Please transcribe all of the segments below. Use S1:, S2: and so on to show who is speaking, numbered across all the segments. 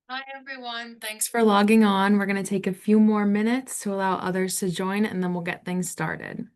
S1: Hi, everyone. Thanks for logging on. We're going to take a few more minutes to allow others to join, and then we'll get things started.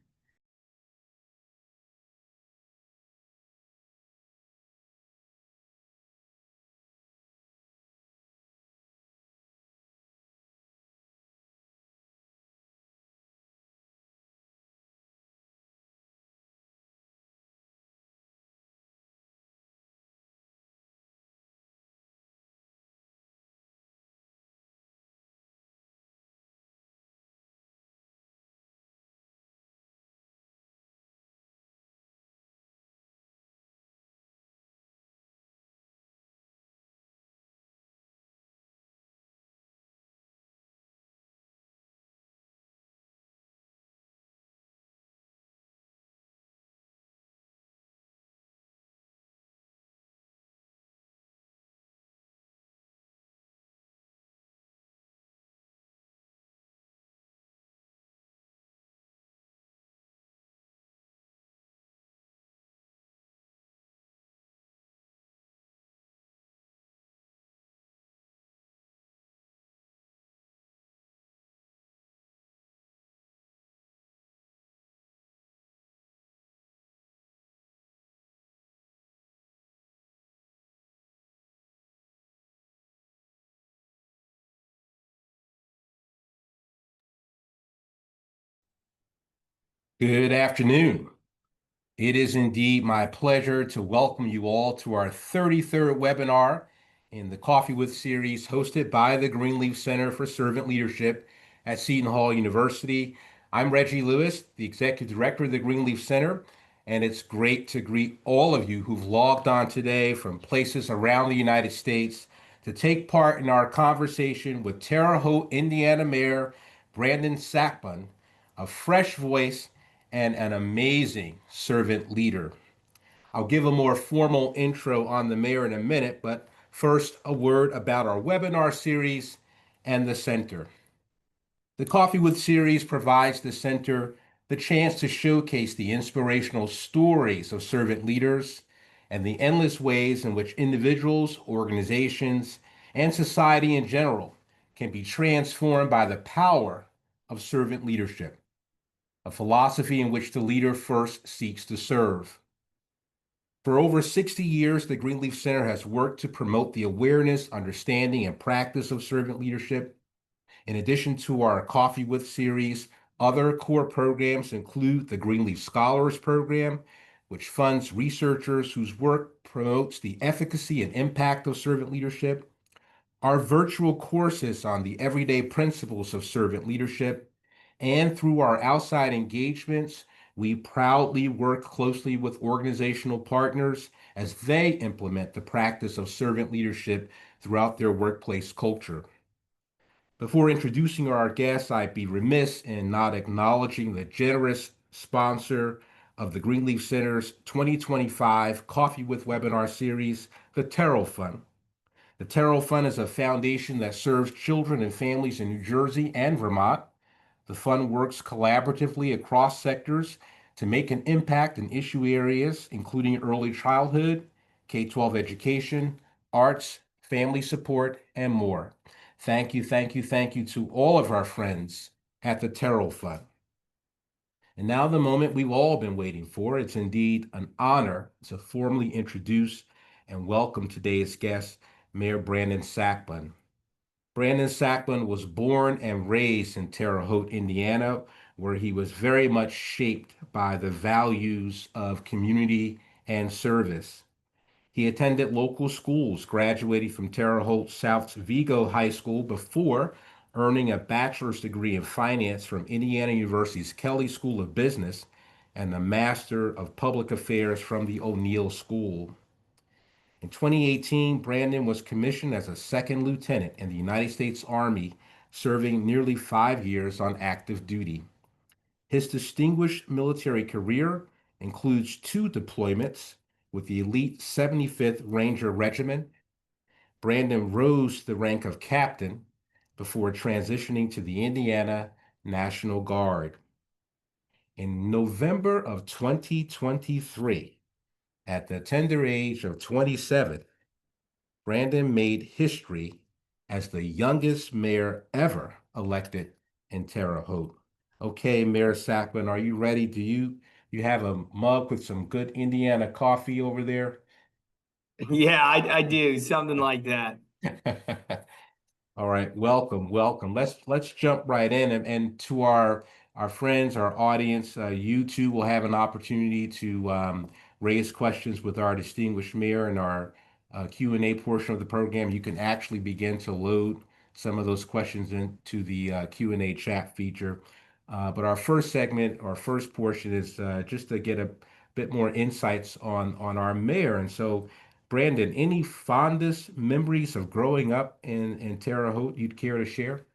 S2: Good afternoon. It is indeed my pleasure to welcome you all to our 33rd webinar in the Coffee With series hosted by the Greenleaf Center for Servant Leadership at Seton Hall University. I'm Reggie Lewis, the Executive Director of the Greenleaf Center, and it's great to greet all of you who've logged on today from places around the United States to take part in our conversation with Terre Haute, Indiana Mayor Brandon Sakbun, a fresh voice and an amazing servant leader. I'll give a more formal intro on the mayor in a minute, but first, a word about our webinar series and the center. The Coffee With series provides the center the chance to showcase the inspirational stories of servant leaders and the endless ways in which individuals, organizations, and society in general can be transformed by the power of servant leadership, a philosophy in which the leader first seeks to serve. For over 60 years, the Greenleaf Center has worked to promote the awareness, understanding, and practice of servant leadership. In addition to our Coffee With series, other core programs include the Greenleaf Scholars Program, which funds researchers whose work promotes the efficacy and impact of servant leadership, our virtual courses on the everyday principles of servant leadership, and through our outside engagements, we proudly work closely with organizational partners as they implement the practice of servant leadership throughout their workplace culture. Before introducing our guests, I'd be remiss in not acknowledging the generous sponsor of the Greenleaf Center's 2025 Coffee with Webinar series, the Terrell Fund. The Terrell Fund is a foundation that serves children and families in New Jersey and Vermont. The fund works collaboratively across sectors to make an impact in issue areas, including early childhood, K-12 education, arts, family support, and more. Thank you, thank you, thank you to all of our friends at the Terrell Fund. And now the moment we've all been waiting for. It's indeed an honor to formally introduce and welcome today's guest, Mayor Brandon Sakbun. Brandon Sakbun was born and raised in Terre Haute, Indiana, where he was very much shaped by the values of community and service. He attended local schools, graduating from Terre Haute South's Vigo High School before earning a bachelor's degree in finance from Indiana University's Kelley School of Business and a Master of Public Affairs from the O'Neill School. In 2018, Brandon was commissioned as a second lieutenant in the United States Army, serving nearly 5 years on active duty. His distinguished military career includes two deployments with the elite 75th Ranger Regiment. Brandon rose to the rank of captain before transitioning to the Indiana National Guard. In November of 2023, at the tender age of 27, Brandon made history as the youngest mayor ever elected in Terre Haute. Okay, Mayor Sakbun, are you ready? Do you have a mug with some good Indiana coffee over there?
S3: Yeah, I do something like that.
S2: All right, welcome, welcome. Let's jump right in and to our friends, our audience. You too will have an opportunity to raise questions with our distinguished mayor in our Q&A portion of the program. You can actually begin to load some of those questions into the Q&A chat feature. But our first segment, our first portion is just to get a bit more insights on our mayor. And so Brandon, any fondest memories of growing up in Terre Haute you'd care to share?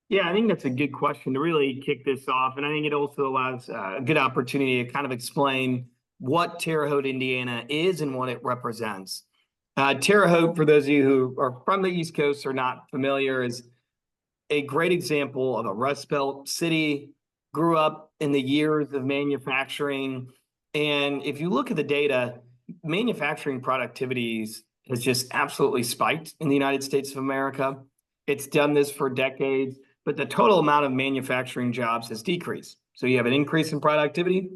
S3: Yeah, I think that's a good question to really kick this off. And I think it also allows a good opportunity to kind of explain what Terre Haute, Indiana is and what it represents. Terre Haute, for those of you who are from the East Coast or not familiar, is a great example of a Rust Belt city, grew up in the years of manufacturing. And if you look at the data, manufacturing productivities has just absolutely spiked in the United States of America. It's done this for decades, but the total amount of manufacturing jobs has decreased. So you have an increase in productivity,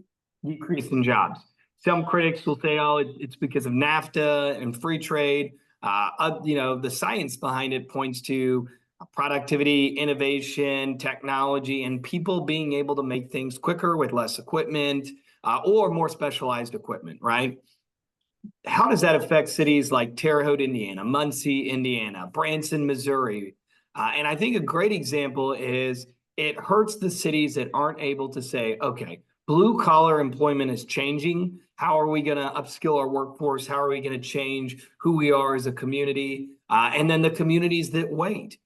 S3: decrease in jobs. Some critics will say, oh, it's because of NAFTA and free trade. The science behind it points to productivity, innovation, technology, and people being able to make things quicker with less equipment or more specialized equipment, right? How does that affect cities like Terre Haute, Indiana, Muncie, Indiana, Branson, Missouri? And I think a great example is it hurts the cities that aren't able to say, okay, blue collar employment is changing. How are we going to upskill our workforce? How are we going to change who we are as a community? And then the communities that wait.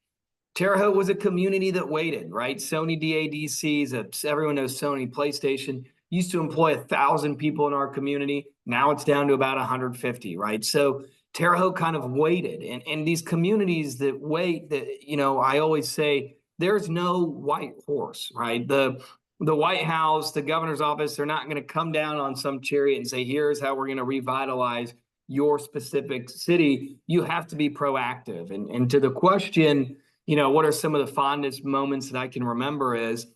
S3: Terre Haute was a community that waited, right? Sony DADCs, everyone knows Sony PlayStation, used to employ 1,000 people in our community. Now it's down to about 150, right? So Terre Haute kind of waited. And these communities that wait, that, I always say there's no white horse, right? The White House, the governor's office, they're not going to come down on some chariot and say, here's how we're going to revitalize your specific city. You have to be proactive. And to the question, what are some of the fondest moments that I can remember is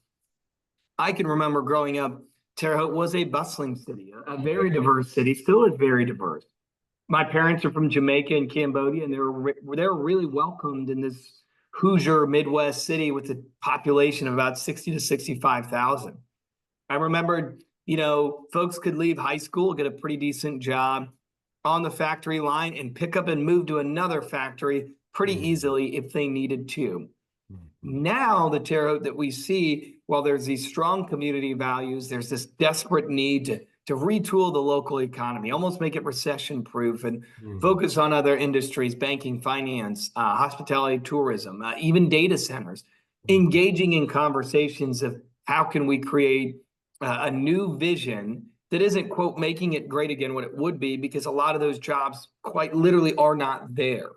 S3: I can remember growing up, Terre Haute was a bustling city, a very diverse city, still is very diverse. My parents are from Jamaica and Cambodia, and they're really welcomed in this Hoosier Midwest city with a population of about 60 to 65,000. I remembered, folks could leave high school, get a pretty decent job on the factory line and pick up and move to another factory pretty easily if they needed to. Now, the Terre Haute that we see, while there's these strong community values, there's this desperate need to retool the local economy, almost make it recession proof and focus on other industries, banking, finance, hospitality, tourism, even data centers, engaging in conversations of how can we create a new vision that isn't, quote, making it great again what it would be, because a lot of those jobs quite literally are not there.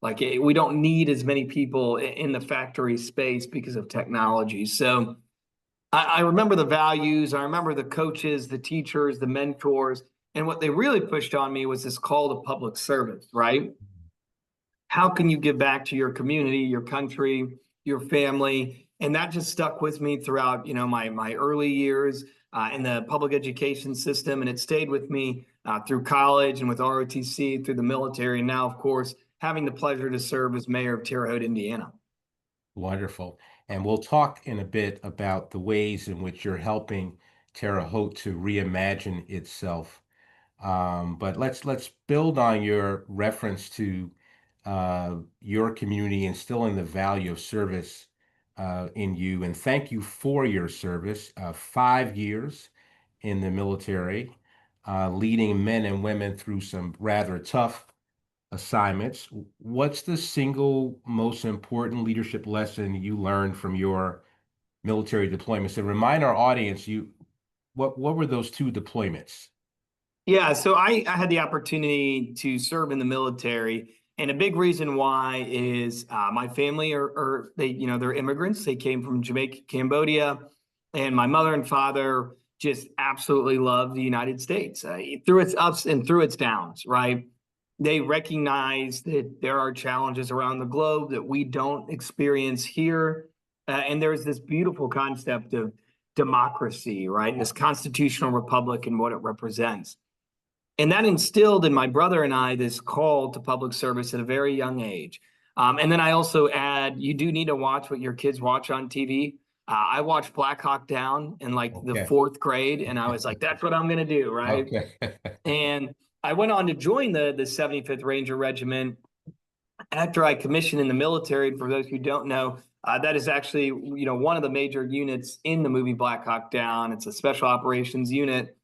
S3: Like we don't need as many people in the factory space because of technology. So I remember the values. I remember the coaches, the teachers, the mentors. And what they really pushed on me was this call to public service, right? How can you give back to your community, your country, your family? And that just stuck with me throughout, my early years in the public education system. And it stayed with me through college and with ROTC, through the military. And now, of course, having the pleasure to serve as mayor of Terre Haute, Indiana.
S2: Wonderful. And we'll talk in a bit about the ways in which you're helping Terre Haute to reimagine itself. But let's build on your reference to your community, instilling the value of service in you. And thank you for your service. 5 years in the military, leading men and women through some rather tough assignments. What's the single most important leadership lesson you learned from your military deployments? And remind our audience, what were those two deployments?
S3: Yeah, so I had the opportunity to serve in the military, and a big reason why is my family are they they're immigrants. They came from Jamaica, Cambodia, and my mother and father just absolutely love the United States through its ups and through its downs, right? They recognize that there are challenges around the globe that we don't experience here. And there's this beautiful concept of democracy, right? This constitutional republic and what it represents. And that instilled in my brother and I this call to public service at a very young age. And then I also add, you do need to watch what your kids watch on TV. I watched Black Hawk Down in like the
S2: Okay.
S3: 4th grade, and I was like, that's what I'm going to do, right?
S2: Okay.
S3: And I went on to join the 75th Ranger Regiment after I commissioned in the military. For those who don't know, that is actually, you know, one of the major units in the movie Black Hawk Down. It's a special operations unit,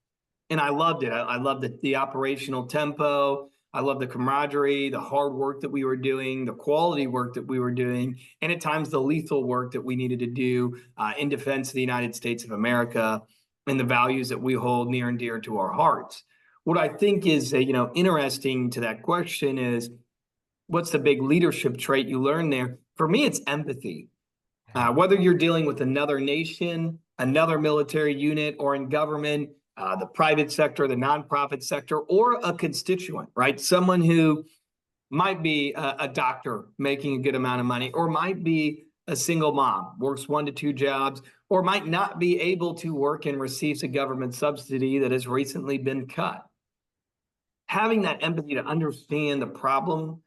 S3: and I loved it. I loved the operational tempo. I loved the camaraderie, the hard work that we were doing, the quality work that we were doing, and at times the lethal work that we needed to do in defense of the United States of America and the values that we hold near and dear to our hearts. What I think is, interesting to that question is, what's the big leadership trait you learn there? For me, it's empathy. Whether you're dealing with another nation, another military unit, or in government, the private sector, the nonprofit sector, or a constituent, right? Someone who might be a doctor making a good amount of money, or might be a single mom, works 1 to 2 jobs, or might not be able to work and receives a government subsidy that has recently been cut. Having that empathy to understand the problem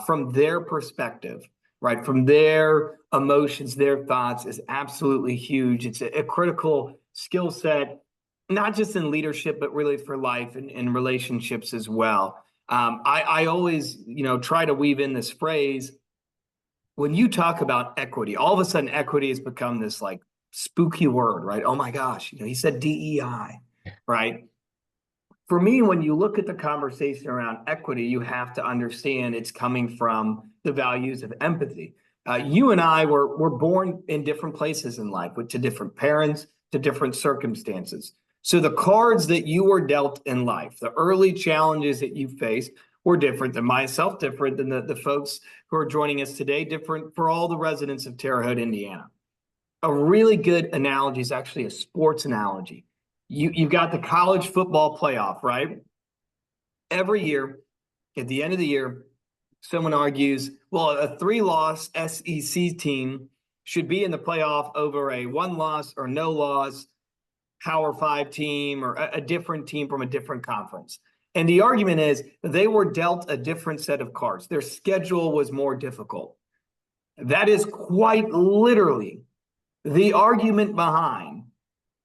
S3: from their perspective, right, from their emotions, their thoughts, is absolutely huge. It's a critical skill set, not just in leadership, but really for life and relationships as well. I always, try to weave in this phrase. When you talk about equity, all of a sudden equity has become this like spooky word, right? Oh my gosh, he said DEI, right? For me, when you look at the conversation around equity, you have to understand it's coming from the values of empathy. You and I were born in different places in life, to different parents, to different circumstances. So the cards that you were dealt in life, the early challenges that you faced, were different than myself, different than the folks who are joining us today, different for all the residents of Terre Haute, Indiana. A really good analogy is actually a sports analogy. You've got the college football playoff, right? Every year, at the end of the year, someone argues, well, a 3-loss SEC team should be in the playoff over a 1-loss or no loss Power 5 team, or a different team from a different conference. And the argument is they were dealt a different set of cards. Their schedule was more difficult. That is quite literally the argument behind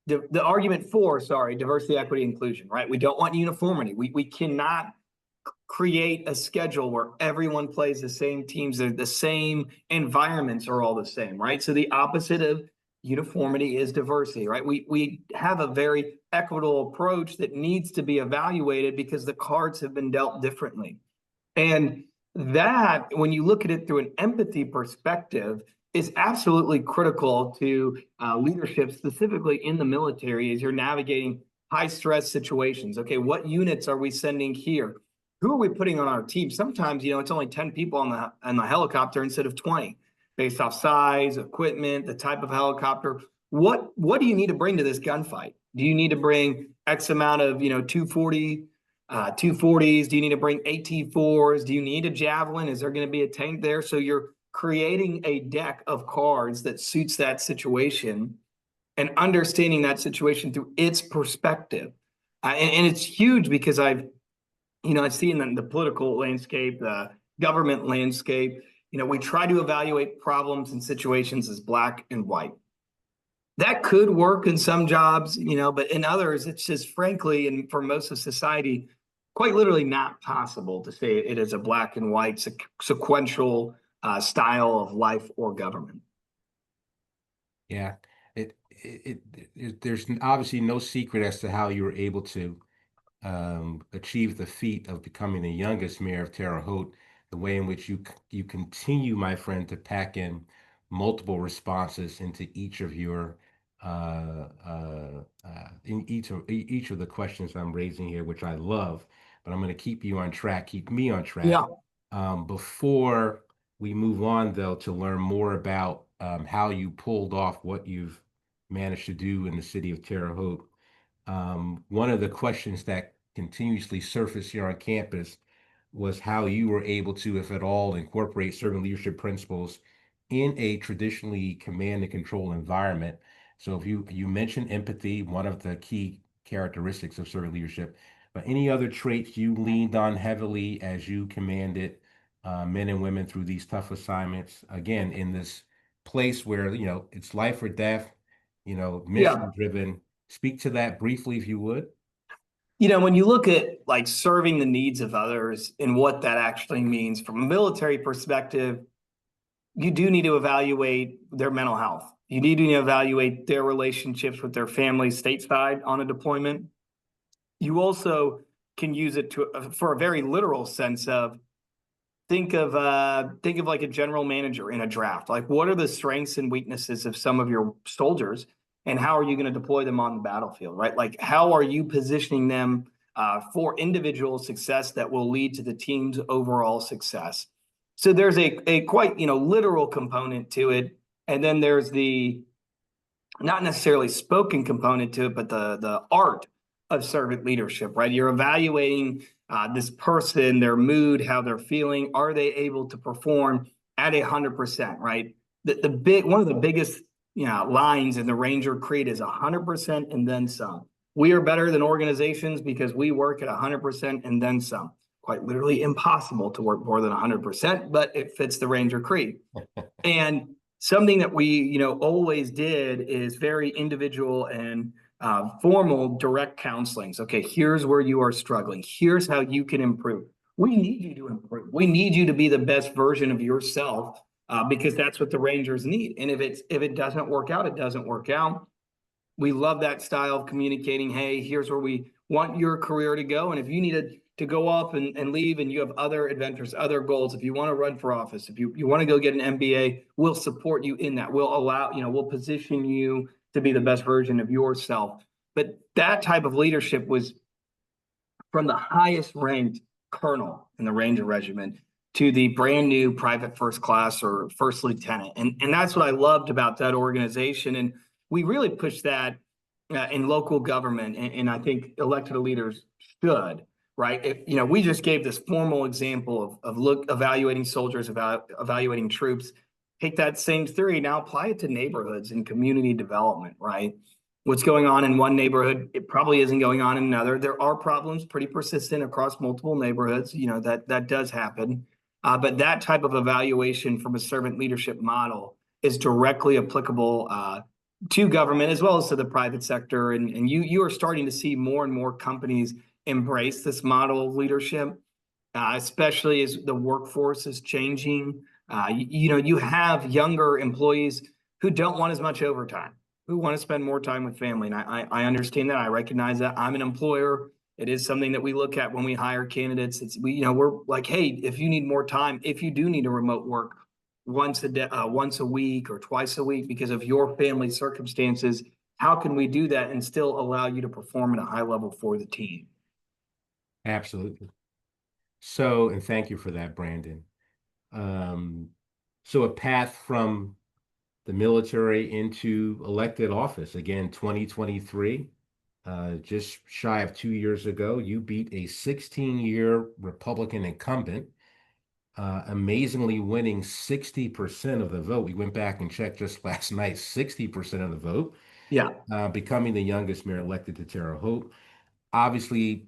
S3: the argument for, diversity, equity, inclusion, right? We don't want uniformity. We cannot create a schedule where everyone plays the same teams, the same environments are all the same, right? So the opposite of uniformity is diversity, right? We have a very equitable approach that needs to be evaluated because the cards have been dealt differently. And that, when you look at it through an empathy perspective, is absolutely critical to leadership, specifically in the military, as you're navigating high stress situations. Okay, what units are we sending here? Who are we putting on our team? Sometimes, it's only 10 people on the helicopter instead of 20, based off size, equipment, the type of helicopter. What do you need to bring to this gunfight? Do you need to bring X amount of 240s? Do you need to bring AT4s? Do you need a javelin? Is there going to be a tank there? So you're creating a deck of cards that suits that situation and understanding that situation through its perspective. And it's huge because I've seen the political landscape, the government landscape. We try to evaluate problems and situations as black and white. That could work in some jobs, but in others, it's just frankly, and for most of society, quite literally not possible to say it is a black and white sequential style of life or government.
S2: Yeah, there's obviously no secret as to how you were able to achieve the feat of becoming the youngest mayor of Terre Haute, the way in which you continue, my friend, to pack in multiple responses into each of your in each of the questions I'm raising here, which I love. But I'm going to keep you on track, keep me on track.
S3: Yeah.
S2: Before we move on, though, to learn more about how you pulled off what you've managed to do in the city of Terre Haute. One of the questions that continuously surface here on campus was how you were able to, if at all, incorporate servant leadership principles in a traditionally command and control environment. So if you mentioned empathy, one of the key characteristics of servant leadership, but any other traits you leaned on heavily as you commanded men and women through these tough assignments, again, in this place where, it's life or death,
S3: Yeah.
S2: mission driven. Speak to that briefly, if you would.
S3: When you look at like serving the needs of others and what that actually means from a military perspective, you do need to evaluate their mental health. You need to evaluate their relationships with their families stateside on a deployment. You also can use it for a very literal sense of think of like a general manager in a draft. Like, what are the strengths and weaknesses of some of your soldiers, and how are you going to deploy them on the battlefield, right? Like, how are you positioning them for individual success that will lead to the team's overall success? So there's a quite literal component to it, and then there's the not necessarily spoken component to it, but the art of servant leadership, right? You're evaluating this person, their mood, how they're feeling. Are they able to perform at 100%, right? The big one of the biggest lines in the Ranger Creed is 100% and then some. We are better than organizations because we work at 100% and then some. Quite literally impossible to work more than 100%, but it fits the Ranger Creed. And something that we always did is very individual and formal direct counseling. So, okay, here's where you are struggling. Here's how you can improve. We need you to improve. We need you to be the best version of yourself because that's what the Rangers need. And if it doesn't work out, it doesn't work out. We love that style of communicating. Hey, here's where we want your career to go. And if you need to go off and leave and you have other adventures, other goals, if you want to run for office, if you want to go get an MBA, we'll support you in that. We'll allow, we'll position you to be the best version of yourself. But that type of leadership was from the highest ranked colonel in the Ranger Regiment to the brand new private first class or first lieutenant. And that's what I loved about that organization. And we really pushed that in local government. And I think elected leaders should, right? We just gave this formal example of evaluating soldiers, evaluating troops. Take that same theory, now apply it to neighborhoods and community development, right? What's going on in one neighborhood, it probably isn't going on in another. There are problems pretty persistent across multiple neighborhoods. That does happen. But that type of evaluation from a servant leadership model is directly applicable to government as well as to the private sector. And you are starting to see more and more companies embrace this model of leadership, especially as the workforce is changing. You have younger employees who don't want as much overtime, who want to spend more time with family. And I understand that. I recognize that. I'm an employer. It is something that we look at when we hire candidates. We're like, hey, if you need more time, if you do need a remote work once a week or twice a week because of your family circumstances, how can we do that and still allow you to perform at a high level for the team?
S2: Absolutely. So, and thank you for that, Brandon. So a path from the military into elected office, again, 2023, just shy of 2 years ago, you beat a 16-year Republican incumbent, amazingly winning 60% of the vote. We went back and checked just last night, 60% of the vote.
S3: Yeah.
S2: Becoming the youngest mayor elected to Terre Haute. Obviously,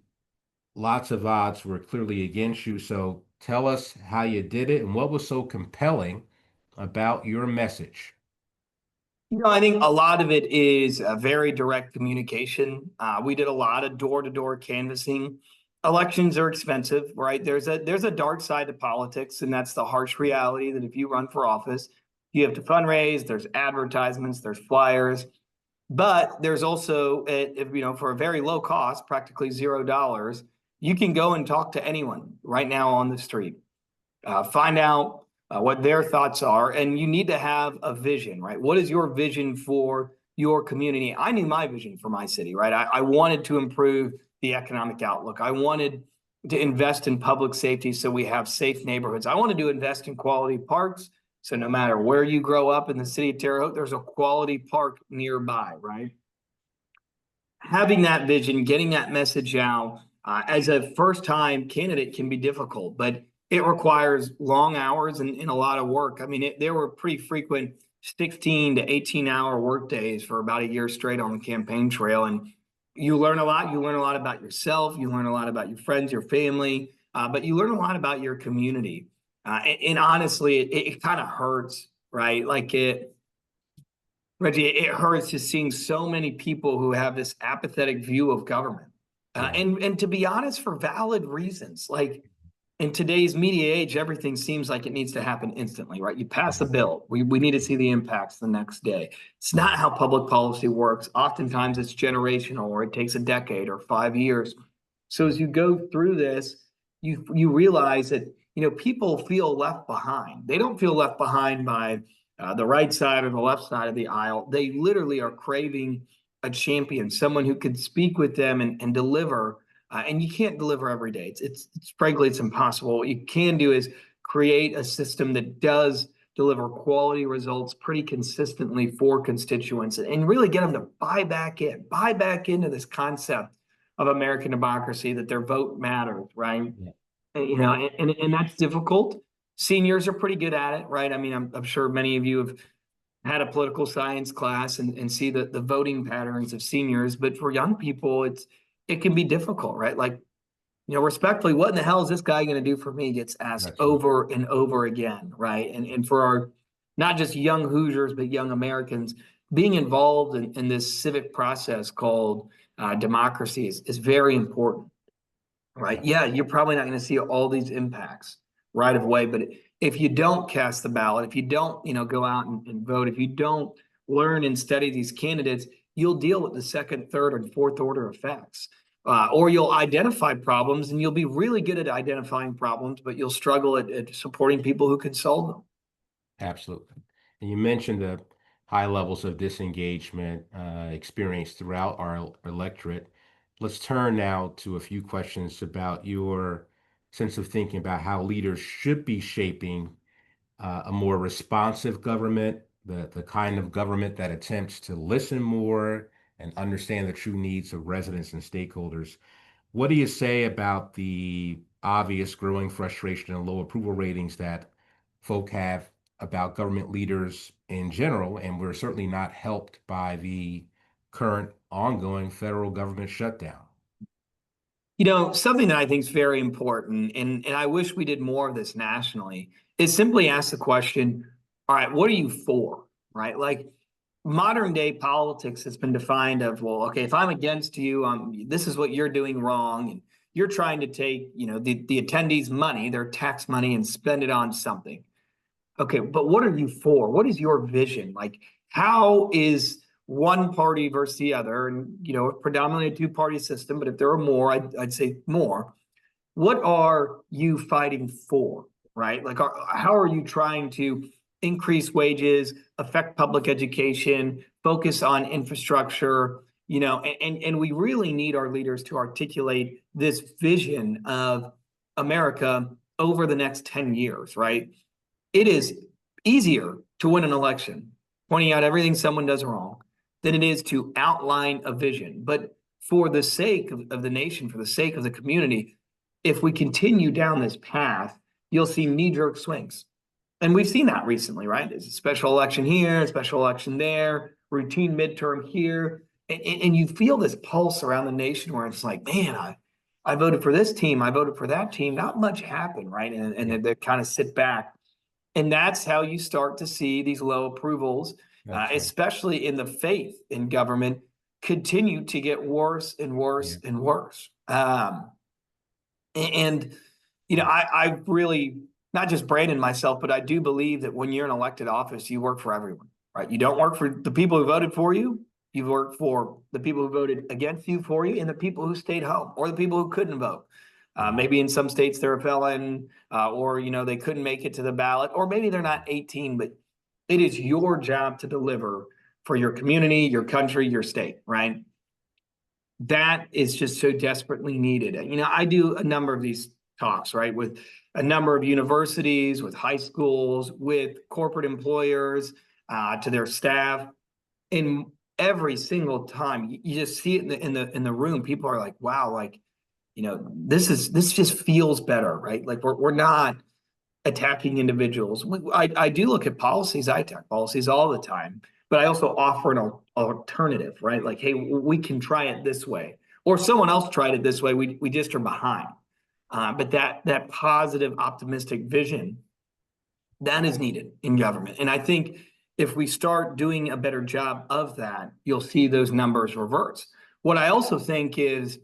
S2: lots of odds were clearly against you. So tell us how you did it and what was so compelling about your message.
S3: I think a lot of it is a very direct communication. We did a lot of door-to-door canvassing. Elections are expensive, right? There's a dark side to politics, and that's the harsh reality that if you run for office, you have to fundraise, there's advertisements, there's flyers, but there's also, for a very low cost, practically $0, you can go and talk to anyone right now on the street. Find out what their thoughts are, and you need to have a vision, right? What is your vision for your community? I knew my vision for my city, right? I wanted to improve the economic outlook. I wanted to invest in public safety so we have safe neighborhoods. I wanted to invest in quality parks. So no matter where you grow up in the city of Terre Haute, there's a quality park nearby, right? Having that vision, getting that message out, as a first-time candidate can be difficult, but it requires long hours and a lot of work. I mean, there were pretty frequent 16 to 18-hour work days for about a year straight on the campaign trail. And you learn a lot. You learn a lot about yourself. You learn a lot about your friends, your family, but you learn a lot about your community. And honestly, it kind of hurts, right? Reggie, it hurts just seeing so many people who have this apathetic view of government.
S2: Yeah.
S3: And to be honest, for valid reasons. Like in today's media age, everything seems like it needs to happen instantly, right? You pass a bill, we need to see the impacts the next day. It's not how public policy works. Oftentimes it's generational, or it takes a decade or 5 years. So as you go through this, you realize that people feel left behind. They don't feel left behind by the right side or the left side of the aisle. They literally are craving a champion, someone who could speak with them and deliver. And you can't deliver every day. It's frankly, it's impossible. What you can do is create a system that does deliver quality results pretty consistently for constituents, and really get them to buy back into this concept of American democracy, that their vote matters, right?
S2: Yeah.
S3: And that's difficult. Seniors are pretty good at it, right? I mean, I'm sure many of you have had a political science class and see the voting patterns of seniors, but for young people, it can be difficult, right? Like, respectfully, what in the hell is this guy going to do for me gets asked
S2: That's right.
S3: over and over again, right? And for our not just young Hoosiers, but young Americans, being involved in this civic process called democracy is very important, right? Yeah, you're probably not going to see all these impacts right away, but if you don't cast the ballot, if you don't, go out and vote, if you don't learn and study these candidates, you'll deal with the second, third, and fourth order effects. Or you'll identify problems, and you'll be really good at identifying problems, but you'll struggle at supporting people who can solve them.
S2: Absolutely. And you mentioned the high levels of disengagement experienced throughout our electorate. Let's turn now to a few questions about your sense of thinking about how leaders should be shaping a more responsive government, the kind of government that attempts to listen more and understand the true needs of residents and stakeholders. What do you say about the obvious growing frustration and low approval ratings that folk have about government leaders in general? And we're certainly not helped by the current ongoing federal government shutdown.
S3: Something that I think is very important, and I wish we did more of this nationally, is simply ask the question, all right, what are you for? Right? Like modern day politics has been defined of, well, okay, if I'm against you, this is what you're doing wrong. And you're trying to take, the attendees' money, their tax money, and spend it on something. Okay, but what are you for? What is your vision? Like, how is one party versus the other? And, predominantly a two-party system, but if there are more, I'd say more. What are you fighting for, right? Like, how are you trying to increase wages, affect public education, focus on infrastructure, and we really need our leaders to articulate this vision of America over the next 10 years, right? It is easier to win an election pointing out everything someone does wrong than it is to outline a vision. But for the sake of the nation, for the sake of the community, if we continue down this path, you'll see knee-jerk swings. And we've seen that recently, right? There's a special election here, a special election there, routine midterm here. And you feel this pulse around the nation where it's like, man, I voted for this team, I voted for that team. Not much happened, right? And they kind of sit back. And that's how you start to see these low approvals,
S2: That's right.
S3: especially in the faith in government, continue to get worse and worse
S2: Yeah.
S3: and worse. I really, not just branded myself, but I do believe that when you're in elected office, you work for everyone, right? You don't work for the people who voted for you. You work for the people who voted against you for you, and the people who stayed home, or the people who couldn't vote. Maybe in some states they're a felon, or they couldn't make it to the ballot, or maybe they're not 18, but it is your job to deliver for your community, your country, your state, right? That is just so desperately needed. I do a number of these talks, right, with a number of universities, with high schools, with corporate employers, to their staff, and every single time you just see it in the room. People are like, wow, like this just feels better, right? Like we're not attacking individuals. I do look at policies. I attack policies all the time, but I also offer an alternative, right? Like, hey, we can try it this way, or someone else tried it this way. We just are behind. But that positive, optimistic vision that is needed in government, and I think if we start doing a better job of that, you'll see those numbers reverse. What I also think is,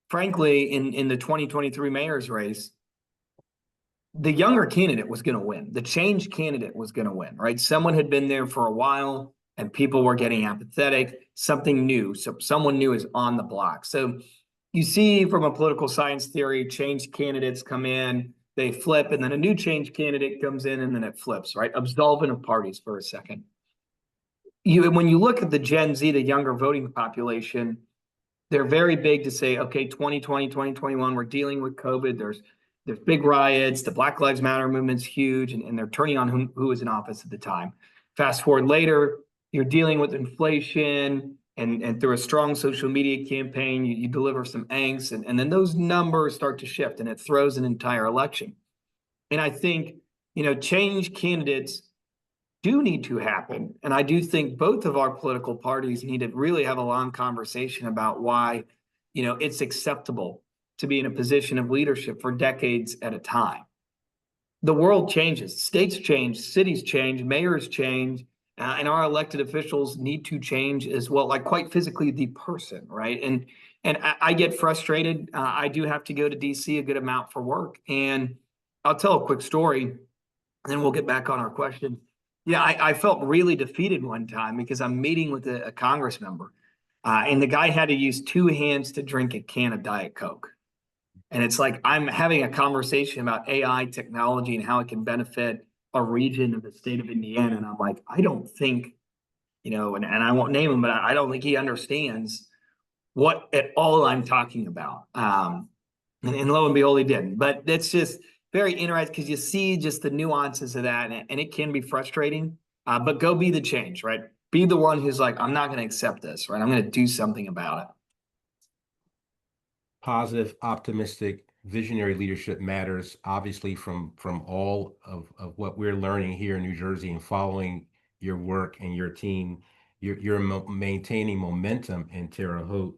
S3: frankly, in the 2023 mayor's race, the younger candidate was going to win. The change candidate was going to win, right? Someone had been there for a while and people were getting apathetic. Something new. So someone new is on the block. So you see from a political science theory, change candidates come in, they flip, and then a new change candidate comes in and then it flips, right? Absolving of parties for a second. When you look at the Gen Z, the younger voting population, they're very big to say, okay, 2020, 2021, we're dealing with COVID. There's big riots. The Black Lives Matter movement's huge, and they're turning on who was in office at the time. Fast forward later, you're dealing with inflation, and through a strong social media campaign, you deliver some angst, and then those numbers start to shift, and it throws an entire election. And I think, change candidates do need to happen. And I do think both of our political parties need to really have a long conversation about why, it's acceptable to be in a position of leadership for decades at a time. The world changes, states change, cities change, mayors change, and our elected officials need to change as well, like quite physically the person, right? And I get frustrated. I do have to go to DC a good amount for work. And I'll tell a quick story, and then we'll get back on our question. Yeah, I felt really defeated one time because I'm meeting with a Congress member, and the guy had to use two hands to drink a can of Diet Coke. And it's like I'm having a conversation about AI technology and how it can benefit a region of the state of Indiana. And I'm like, I don't think, and I won't name him, but I don't think he understands what at all I'm talking about. And lo and behold, he didn't. But it's just very interesting because you see just the nuances of that, and it can be frustrating. But go be the change, right? Be the one who's like, I'm not going to accept this, right? I'm going to do something about it.
S2: Positive, optimistic, visionary leadership matters, obviously, from all of what we're learning here in New Jersey and following your work and your team. You're maintaining momentum in Terre Haute.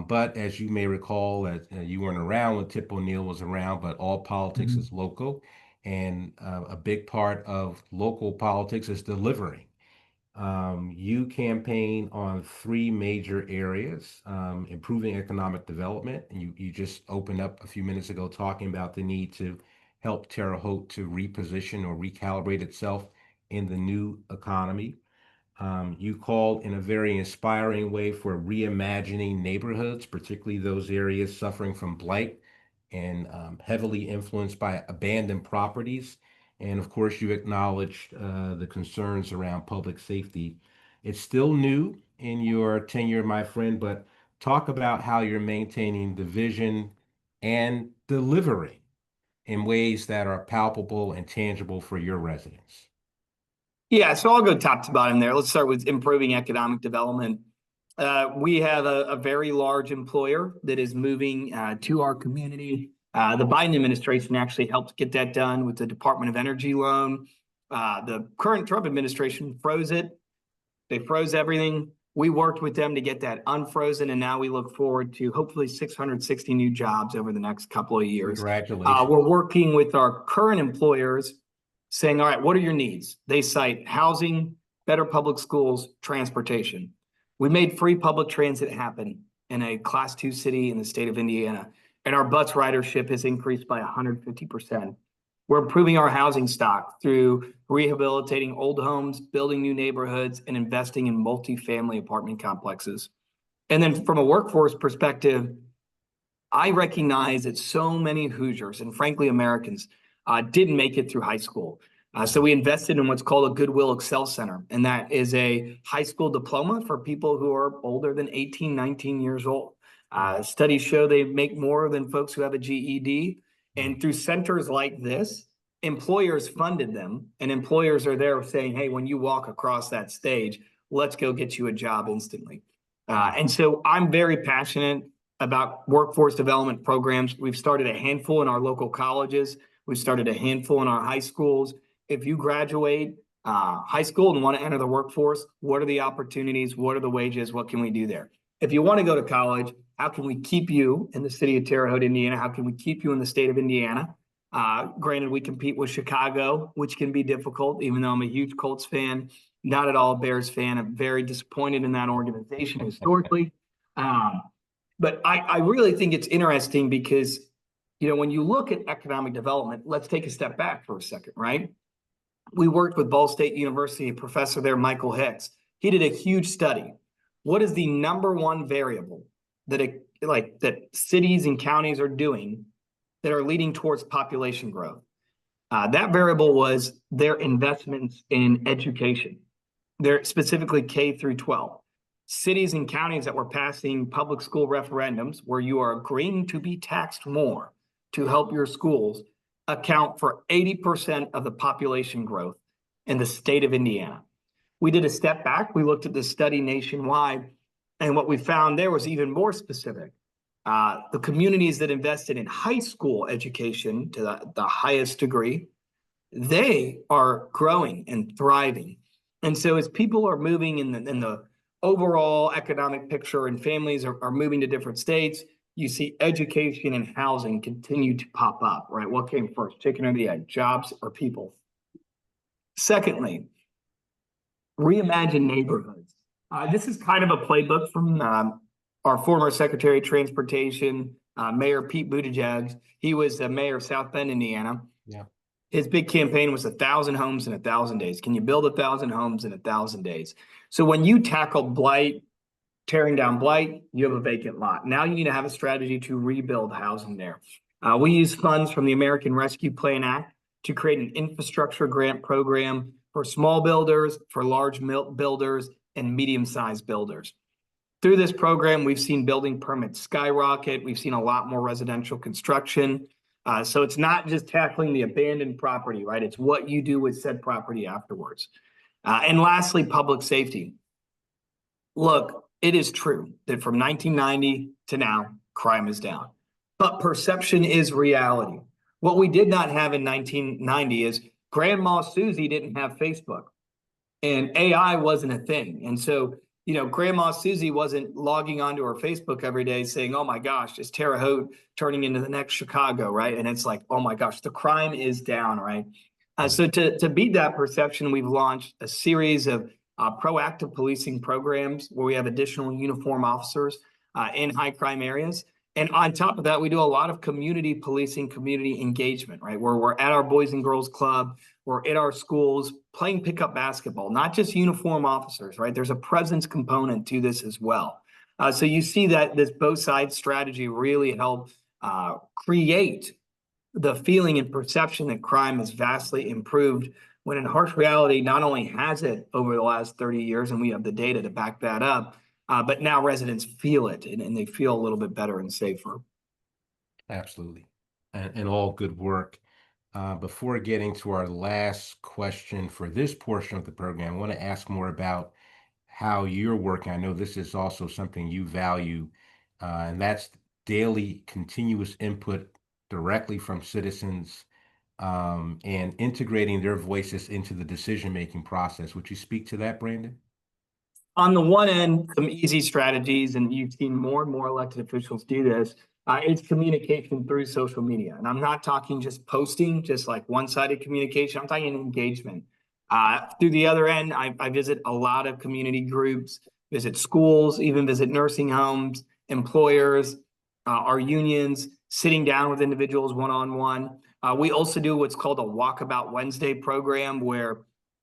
S2: But as you may recall, you weren't around when Tip O'Neill was around, but all politics is local. And a big part of local politics is delivering. You campaign on three major areas: improving economic development. And you just opened up a few minutes ago talking about the need to help Terre Haute to reposition or recalibrate itself in the new economy. You called in a very inspiring way for reimagining neighborhoods, particularly those areas suffering from blight and heavily influenced by abandoned properties. And of course, you acknowledged the concerns around public safety. It's still new in your tenure, my friend, but talk about how you're maintaining the vision and delivering in ways that are palpable and tangible for your residents.
S3: Yeah, so I'll go top to bottom there. Let's start with improving economic development. We have a very large employer that is moving to our community. The Biden administration actually helped get that done with the Department of Energy loan. The current Trump administration froze it. They froze everything. We worked with them to get that unfrozen, and now we look forward to hopefully 660 new jobs over the next couple of years.
S2: Congratulations.
S3: We're working with our current employers, saying, all right, what are your needs? They cite housing, better public schools, transportation. We made free public transit happen in a Class 2 city in the state of Indiana, and our bus ridership has increased by 150%. We're improving our housing stock through rehabilitating old homes, building new neighborhoods, and investing in multifamily apartment complexes. And then from a workforce perspective, I recognize that so many Hoosiers and frankly Americans didn't make it through high school. So we invested in what's called a Goodwill Excel Center, and that is a high school diploma for people who are older than 18, 19 years old. Studies show they make more than folks who have a GED. And through centers like this, employers funded them, and employers are there saying, hey, when you walk across that stage, let's go get you a job instantly. And so I'm very passionate about workforce development programs. We've started a handful in our local colleges. We've started a handful in our high schools. If you graduate high school and want to enter the workforce, what are the opportunities? What are the wages? What can we do there? If you want to go to college, how can we keep you in the city of Terre Haute, Indiana? How can we keep you in the state of Indiana? Granted, we compete with Chicago, which can be difficult, even though I'm a huge Colts fan, not at all a Bears fan. I'm very disappointed in that organization historically. But I really think it's interesting because, when you look at economic development, let's take a step back for a second, right? We worked with Ball State University, a professor there, Michael Hicks. He did a huge study. What is the number one variable that cities and counties are doing that are leading towards population growth? That variable was their investments in education. They're specifically K through 12. Cities and counties that were passing public school referendums where you are agreeing to be taxed more to help your schools account for 80% of the population growth in the state of Indiana. We did a step back. We looked at the study nationwide, and what we found there was even more specific. The communities that invested in high school education to the highest degree, they are growing and thriving. And so as people are moving in the overall economic picture and families are moving to different states, you see education and housing continue to pop up, right? What came first, chicken or the egg, jobs or people? Secondly, reimagine neighborhoods. This is kind of a playbook from our former Secretary of Transportation, Mayor Pete Buttigieg. He was the mayor of South Bend, Indiana.
S2: Yeah.
S3: His big campaign was 1,000 homes in 1,000 days. Can you build 1,000 homes in 1,000 days? So when you tackle blight, tearing down blight, you have a vacant lot. Now you need to have a strategy to rebuild housing there. We use funds from the American Rescue Plan Act to create an infrastructure grant program for small builders, for large builders, and medium-sized builders. Through this program, we've seen building permits skyrocket. We've seen a lot more residential construction. So it's not just tackling the abandoned property, right? It's what you do with said property afterwards. And lastly, public safety. Look, it is true that from 1990 to now, crime is down. But perception is reality. What we did not have in 1990 is Grandma Susie didn't have Facebook and AI wasn't a thing. And so, Grandma Susie wasn't logging onto her Facebook every day saying, oh my gosh, is Terre Haute turning into the next Chicago, right? And it's like, oh my gosh, the crime is down, right? So to beat that perception, we've launched a series of proactive policing programs where we have additional uniform officers in high crime areas. And on top of that, we do a lot of community policing, community engagement, right? Where we're at our Boys and Girls Club, we're at our schools playing pickup basketball, not just uniform officers, right? There's a presence component to this as well. So you see that this both sides strategy really help create the feeling and perception that crime is vastly improved, when in harsh reality, not only has it over the last 30 years, and we have the data to back that up, but now residents feel it and they feel a little bit better and safer.
S2: Absolutely. And all good work. Before getting to our last question for this portion of the program, I want to ask more about how you're working. I know this is also something you value, and that's daily continuous input directly from citizens, and integrating their voices into the decision-making process. Would you speak to that, Brandon?
S3: On the one end, some easy strategies, and you've seen more and more elected officials do this, it's communication through social media. And I'm not talking just posting, just like one-sided communication. I'm talking engagement. Through the other end, I visit a lot of community groups, visit schools, even visit nursing homes, employers, our unions, sitting down with individuals one-on-one. We also do what's called a Walkabout Wednesday program, where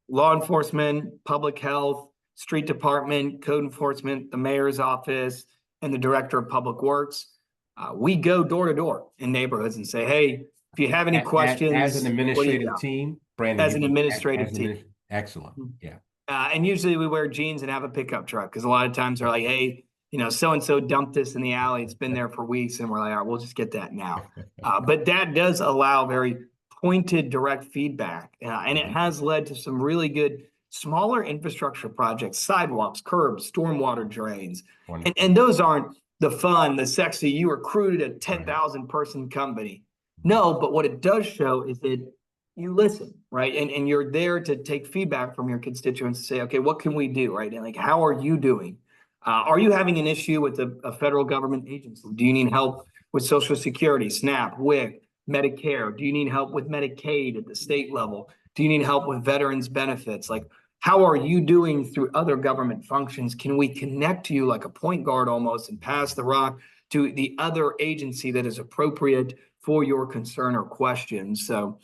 S3: law enforcement, public health, street department, code enforcement, the mayor's office, and the director of public works, we go door to door in neighborhoods and say, hey, if you have any questions,
S2: as an administrative team, Brandon,
S3: as an administrative team.
S2: Excellent. Yeah.
S3: And usually we wear jeans and have a pickup truck, because a lot of times they're like, hey, so-and-so dumped this in the alley. It's been there for weeks. And we're like, all right, we'll just get that now. But that does allow very pointed, direct feedback. And it has led to some really good smaller infrastructure projects, sidewalks, curbs, stormwater drains. And those aren't the fun, the sexy. You recruited a 10,000 person company. No, but what it does show is that you listen, right? And you're there to take feedback from your constituents to say, okay, what can we do, right? And like, how are you doing? Are you having an issue with a federal government agency? Do you need help with Social Security, SNAP, WIC, Medicare? Do you need help with Medicaid at the state level? Do you need help with veterans benefits? Like, how are you doing through other government functions? Can we connect you like a point guard almost and pass the rock to the other agency that is appropriate for your concern or question? So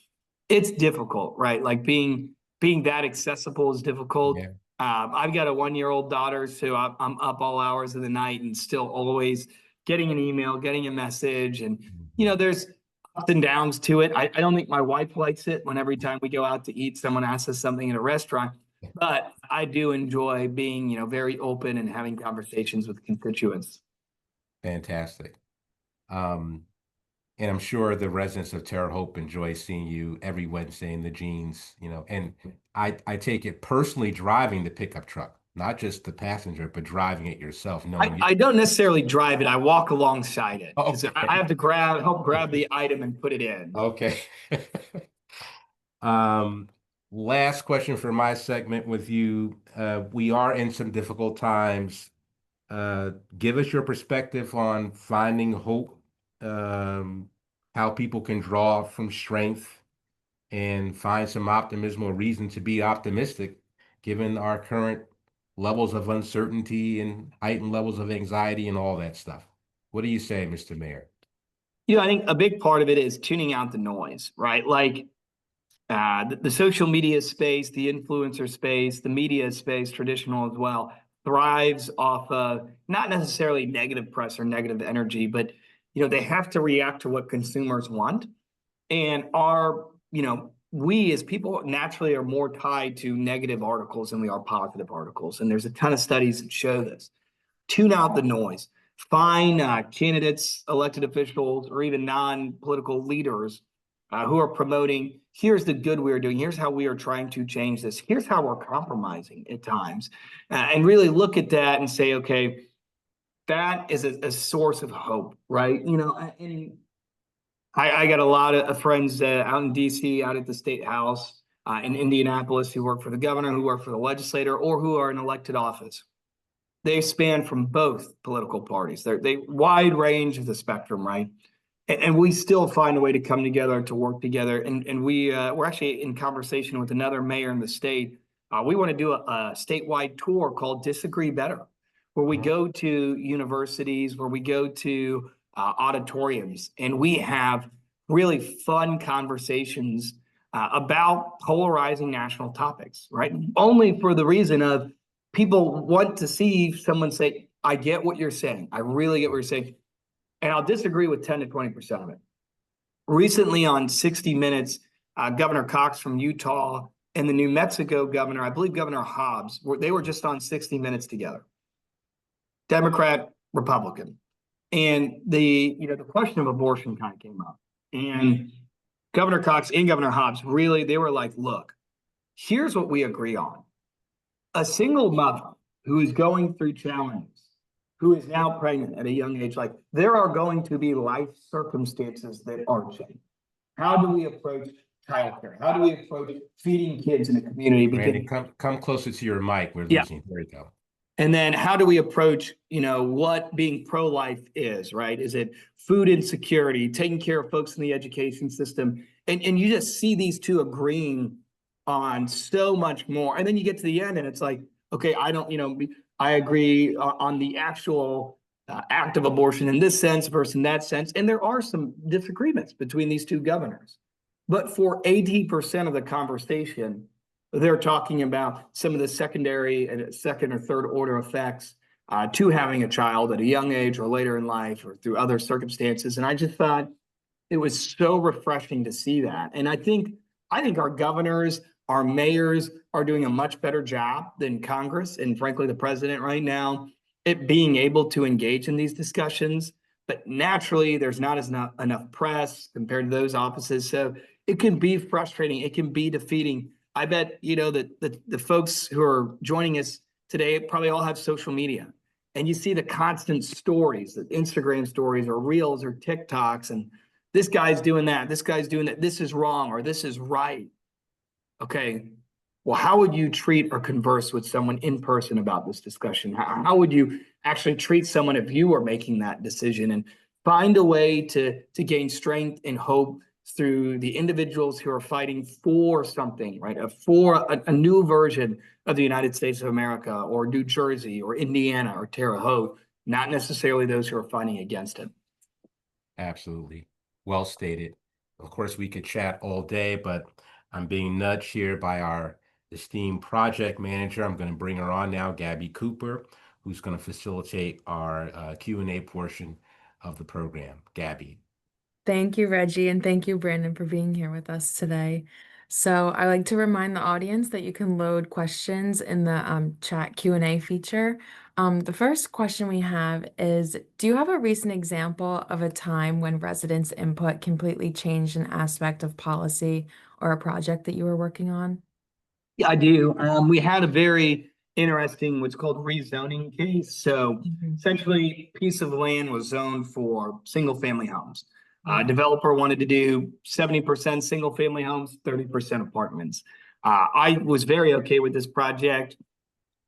S3: it's difficult, right? Like being that accessible is difficult.
S2: Yeah.
S3: I've got a 1-year-old daughter, so I'm up all hours of the night and still always getting an email, getting a message, and there's ups and downs to it. I don't think my wife likes it when every time we go out to eat, someone asks us something in a restaurant, but I do enjoy being, very open and having conversations with constituents.
S2: Fantastic. And I'm sure the residents of Terre Haute enjoy seeing you every Wednesday in the jeans, and I take it personally driving the pickup truck, not just the passenger, but driving it yourself, knowing
S3: I don't necessarily drive it. I walk alongside it
S2: Oh,
S3: because
S2: okay.
S3: I have to help grab the item and put it in.
S2: Okay. Um, Last question for my segment with you. We are in some difficult times. Give us your perspective on finding hope, how people can draw from strength and find some optimism or reason to be optimistic given our current levels of uncertainty and heightened levels of anxiety and all that stuff. What do you say, Mr. Mayor?
S3: I think a big part of it is tuning out the noise, right? Like the social media space, the influencer space, the media space, traditional as well, thrives off of not necessarily negative press or negative energy, but they have to react to what consumers want. And we as people naturally are more tied to negative articles than we are positive articles. And there's a ton of studies that show this. Tune out the noise. Find candidates, elected officials, or even non-political leaders who are promoting, here's the good we're doing, here's how we are trying to change this, here's how we're compromising at times, and really look at that and say, okay, that is a source of hope, right? And I got a lot of friends out in DC, out at the State House, in Indianapolis, who work for the governor, who work for the legislator, or who are in elected office. They span from both political parties. They wide range of the spectrum, right? And we still find a way to come together to work together. And we're actually in conversation with another mayor in the state. We want to do a statewide tour called Disagree Better, where we go to universities, where we go to auditoriums, and we have really fun conversations about polarizing national topics, right? Only for the reason of people want to see someone say, I get what you're saying. I really get what you're saying. And I'll disagree with 10 to 20% of it. Recently on 60 Minutes, Governor Cox from Utah and the New Mexico governor, I believe Governor Hobbs, they were just on 60 Minutes together. Democrat, Republican. And the question of abortion kind of came up. And Governor Cox and Governor Hobbs really, they were like, look, here's what we agree on. A single mother who is going through challenges, who is now pregnant at a young age, like there are going to be life circumstances that are changing. How do we approach childcare? How do we approach feeding kids in a community?
S2: Randy, come closer to your mic. We're
S3: Yeah.
S2: losing. There you go.
S3: And then how do we approach, what being pro-life is, right? Is it food insecurity, taking care of folks in the education system? And you just see these two agreeing on so much more. And then you get to the end and it's like, okay, I agree on the actual act of abortion in this sense versus in that sense. And there are some disagreements between these two governors. But for 80% of the conversation, they're talking about some of the secondary and second or third order effects to having a child at a young age or later in life or through other circumstances. And I just thought it was so refreshing to see that. And I think our governors, our mayors are doing a much better job than Congress and frankly, the president right now at being able to engage in these discussions. But naturally, there's not enough press compared to those offices. So it can be frustrating. It can be defeating. I bet, that the folks who are joining us today probably all have social media. and you see the constant stories, the Instagram stories or reels or TikToks, and this guy's doing that, this guy's doing that, this is wrong or this is right. Okay, well, how would you treat or converse with someone in person about this discussion? How would you actually treat someone if you were making that decision, and find a way to gain strength and hope through the individuals who are fighting for something, right? For a new version of the United States of America or New Jersey or Indiana or Terre Haute, not necessarily those who are fighting against it.
S2: Absolutely. Well stated. Of course, we could chat all day, but I'm being nudged here by our esteemed project manager. I'm going to bring her on now, Gabby Cooper, who's going to facilitate our Q&A portion of the program. Gabby.
S1: Thank you, Reggie, and thank you, Brandon, for being here with us today. So I like to remind the audience that you can load questions in the chat Q&A feature. The first question we have is, do you have a recent example of a time when residents' input completely changed an aspect of policy or a project that you were working on?
S3: Yeah, I do. We had a very interesting what's called rezoning case. So
S1: Mhm.
S3: essentially, a piece of land was zoned for single family homes.
S1: Yeah.
S3: Developer wanted to do 70% single family homes, 30% apartments. I was very okay with this project.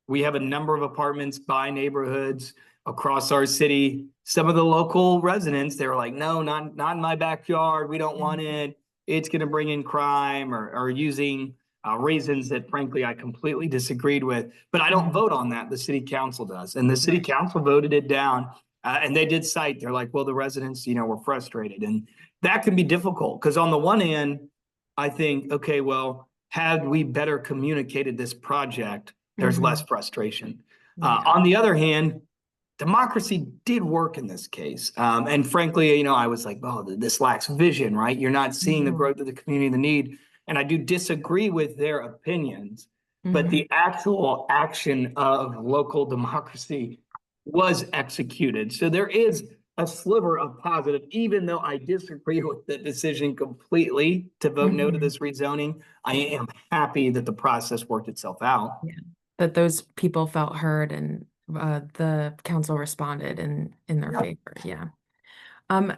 S3: We have a number of apartments by neighborhoods across our city. Some of the local residents, they were like, no, not in my backyard. We don't want it. It's going to bring in crime, or using reasons that frankly I completely disagreed with. But I don't
S1: Mhm.
S3: vote on that. The city council does. And the city
S1: Right.
S3: council voted it down. And they did cite, they're like, well, the residents, were frustrated. And that can be difficult because on the one hand, I think, okay, well, had we better communicated this project, there's less
S1: Mhm.
S3: frustration.
S1: Yeah.
S3: On the other hand, democracy did work in this case. And frankly, I was like, oh, this lacks vision, right? You're not seeing the
S1: Mhm.
S3: growth of the community, the need. And I do disagree with their opinions, but
S1: Mhm.
S3: the actual action of local democracy was executed. So there is a sliver of positive, even though I disagree with the decision completely to vote no to
S1: Mhm.
S3: this rezoning. I am happy that the process worked itself out.
S1: Yeah. That those people felt heard and the council responded in their
S3: Yeah.
S1: favor. Yeah.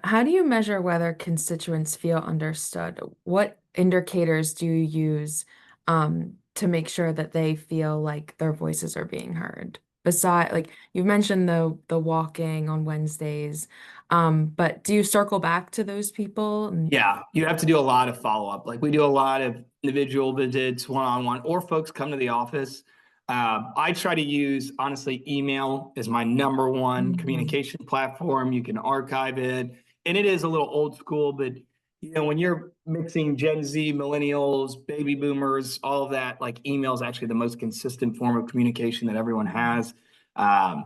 S1: How do you measure whether constituents feel understood? What indicators do you use to make sure that they feel like their voices are being heard? Beside, like you've mentioned the walking on Wednesdays, but do you circle back to those people?
S3: Yeah, you have to do a lot of follow-up. Like we do a lot of individual visits, one-on-one, or folks come to the office. I try to use, honestly, email is my number one
S1: Mhm.
S3: communication platform. You can archive it, and it is a little old school, but when you're mixing Gen Z, millennials, baby boomers, all of that, like email is actually the most consistent form of communication that everyone has. Um,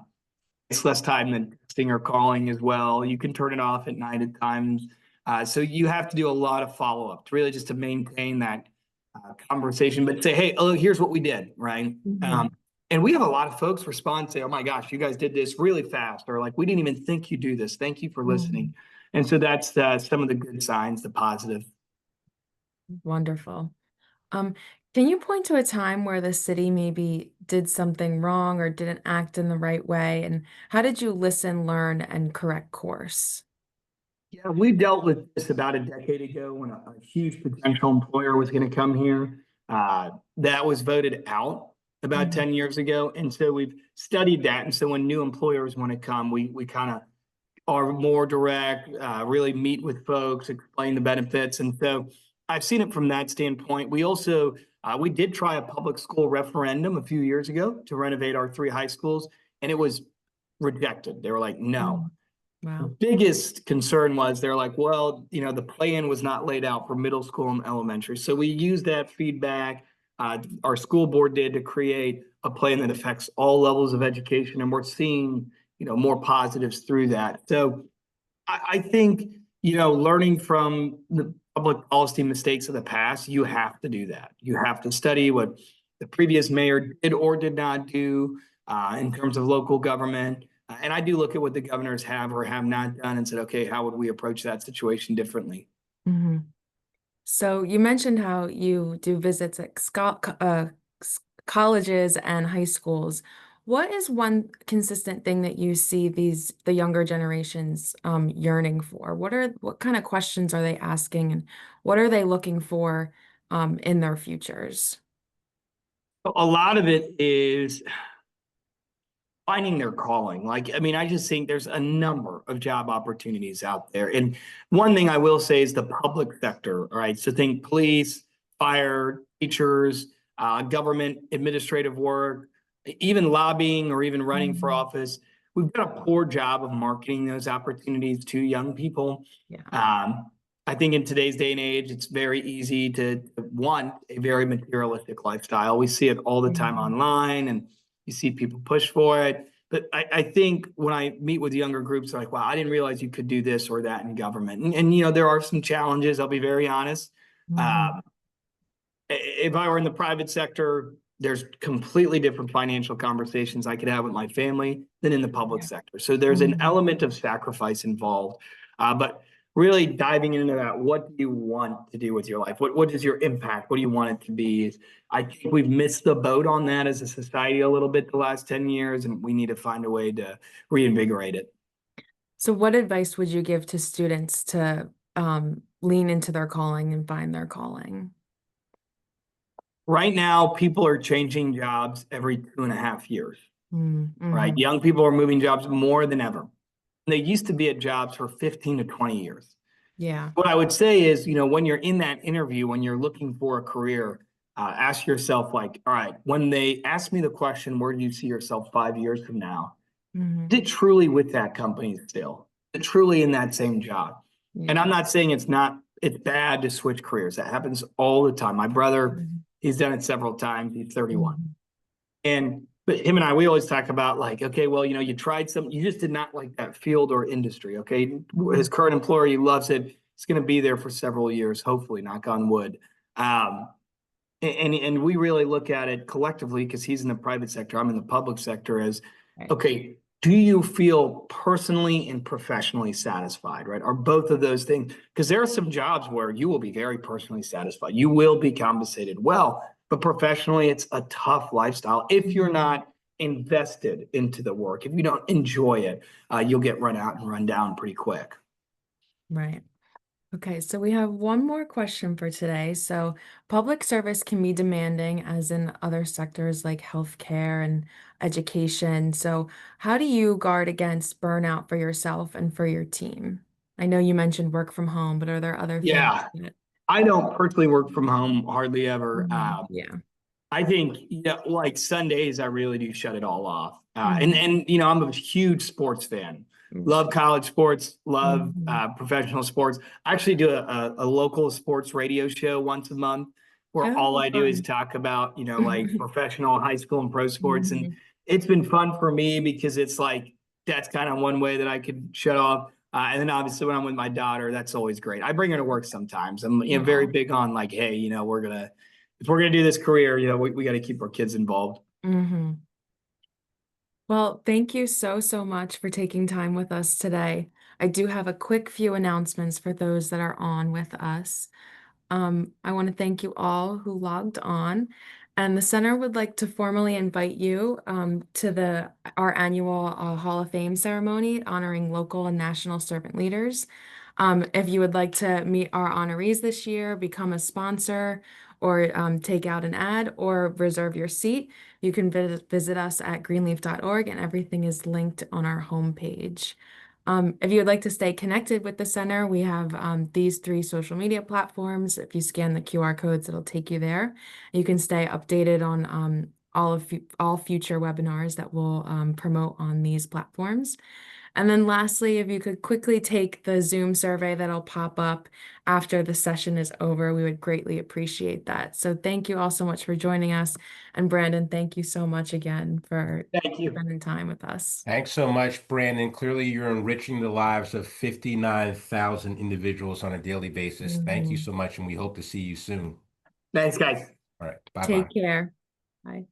S3: it's less time than texting or calling as well. You can turn it off at night at times. So you have to do a lot of follow up to really just to maintain that conversation, but say, hey, oh, here's what we did, right?
S1: Mhm.
S3: And we have a lot of folks respond, say, oh my gosh, you guys did this really fast, or like, we didn't even think you do this. Thank you for
S1: Mhm.
S3: listening. And so that's some of the good signs, the positive.
S1: Wonderful. Um, can you point to a time where the city maybe did something wrong or didn't act in the right way? And how did you listen, learn, and correct course?
S3: Yeah, we dealt with this about a decade ago when a huge potential employer was going to come here. That was voted out about
S1: Mhm.
S3: 10 years ago. And so we've studied that. And so when new employers want to come, we kind of are more direct, really meet with folks, explain the benefits. And so I've seen it from that standpoint. We also, we did try a public school referendum a few years ago to renovate our three high schools, and it was rejected. They were like, no.
S1: Mm.
S3: The
S1: Wow.
S3: biggest concern was they're like, well, the plan was not laid out for middle school and elementary. So we used that feedback. Our school board did to create a plan that affects all levels of education, and we're seeing, more positives through that. So I think, learning from the public policy mistakes of the past, you have to do that. You have to study what the previous mayor did or did not do in terms of local government. And I do look at what the governors have or have not done and said, okay, how would we approach that situation differently?
S1: Hmm. So you mentioned how you do visits at colleges and high schools. What is one consistent thing that you see the younger generations yearning for? What kind of questions are they asking, and what are they looking for in their futures?
S3: A lot of it is finding their calling. Like, I mean, I just think there's a number of job opportunities out there. And one thing I will say is the public sector, right? So think police, fire, teachers, government, administrative work, even lobbying or even running for
S1: Mhm.
S3: office. We've done a poor job of marketing those opportunities to young people.
S1: Yeah.
S3: I think in today's day and age, it's very easy to want a very materialistic lifestyle. We see it all the time
S1: Mhm.
S3: online, and you see people push for it. But I think when I meet with younger groups, they're like, wow, I didn't realize you could do this or that in government. And you know, there are some challenges, I'll be very honest.
S1: Mhm.
S3: Um, if I were in the private sector, there's completely different financial conversations I could have with my family than in the public
S1: Yeah.
S3: sector. So there's an
S1: Mhm.
S3: element of sacrifice involved. But really diving into that, what do you want to do with your life? What is your impact? What do you want it to be? I think we've missed the boat on that as a society a little bit the last 10 years, and we need to find a way to reinvigorate it.
S1: So, what advice would you give to students to lean into their calling and find their calling?
S3: Right now, people are changing jobs every 2.5 years, right?
S1: Mm-hmm.
S3: Young people are moving jobs more than ever. They used to be at jobs for 15 to 20 years.
S1: Yeah.
S3: What I would say is, you know, when you're in that interview, when you're looking for a career, ask yourself, like, all right, when they ask me the question, where do you see yourself 5 years from now?
S1: Mm-hmm.
S3: Is it truly with that company still? Is it truly in that same job? And
S1: Yeah.
S3: I'm not saying it's bad to switch careers. That happens all the time. My brother,
S1: Mhm.
S3: he's done it several times. He's 31.
S1: Mhm.
S3: And but him and I, we always talk about like, okay, well, you know, you tried something, you just did not like that field or industry. Okay. His
S1: Mhm.
S3: current employer, he loves it. It's going to be there for several years, hopefully, knock on wood. Um, and we really look at it collectively because he's in the private sector, I'm in the public sector, as
S1: Right.
S3: okay, do you feel personally and professionally satisfied, right? Are both of those things? Because there are some jobs where you will be very personally satisfied. You will be compensated well, but professionally, it's a tough lifestyle. If you're
S1: Mhm.
S3: not invested into the work, if you don't enjoy it, you'll get run out and run down pretty quick.
S1: Right. Okay, so we have one more question for today. So, public service can be demanding, as in other sectors like healthcare and education. So, how do you guard against burnout for yourself and for your team? I know you mentioned work from home, but are there other things
S3: Yeah,
S1: that?
S3: I don't personally work from home hardly ever.
S1: Mhm. Yeah.
S3: I think, yeah, like Sundays, I really do shut it all off. And
S1: Mhm.
S3: and you know, I'm a huge sports fan.
S1: Mm.
S3: Love college sports. Love
S1: Mhm.
S3: professional sports. I actually do a local sports radio show once a month, where all
S1: Oh,
S3: I do is
S1: fun.
S3: talk about, you know, like professional high school and pro sports, and
S1: Mhm.
S3: it's been fun for me because it's like that's kind of one way that I could shut off. And then obviously when I'm with my daughter, that's always great. I bring her to work sometimes. I'm, you know, very
S1: Oh.
S3: big on like, hey, you know, if we're gonna do this career, you know, we got to keep our kids involved.
S1: Mhm. Well, thank you so, so much for taking time with us today. I do have a quick few announcements for those that are on with us. I want to thank you all who logged on, and the center would like to formally invite you to the our annual Hall of Fame ceremony honoring local and national servant leaders. If you would like to meet our honorees this year, become a sponsor, or take out an ad, or reserve your seat, you can visit us at greenleaf.org, and everything is linked on our homepage. If you would like to stay connected with the center, we have these three social media platforms. If you scan the QR codes, it'll take you there. You can stay updated on all future webinars that we'll promote on these platforms. And then lastly, if you could quickly take the Zoom survey that'll pop up after the session is over, we would greatly appreciate that. So thank you all so much for joining us. And Brandon, thank you so much again for
S3: Thank you.
S1: spending time with us.
S2: Thanks so much, Brandon. Clearly, you're enriching the lives of 59,000 individuals on a daily basis. Thank you
S1: Mhm.
S2: so much, and we hope to see you soon.
S3: Thanks, guys.
S2: All right.
S1: Take
S2: Bye-bye.
S1: care. Bye.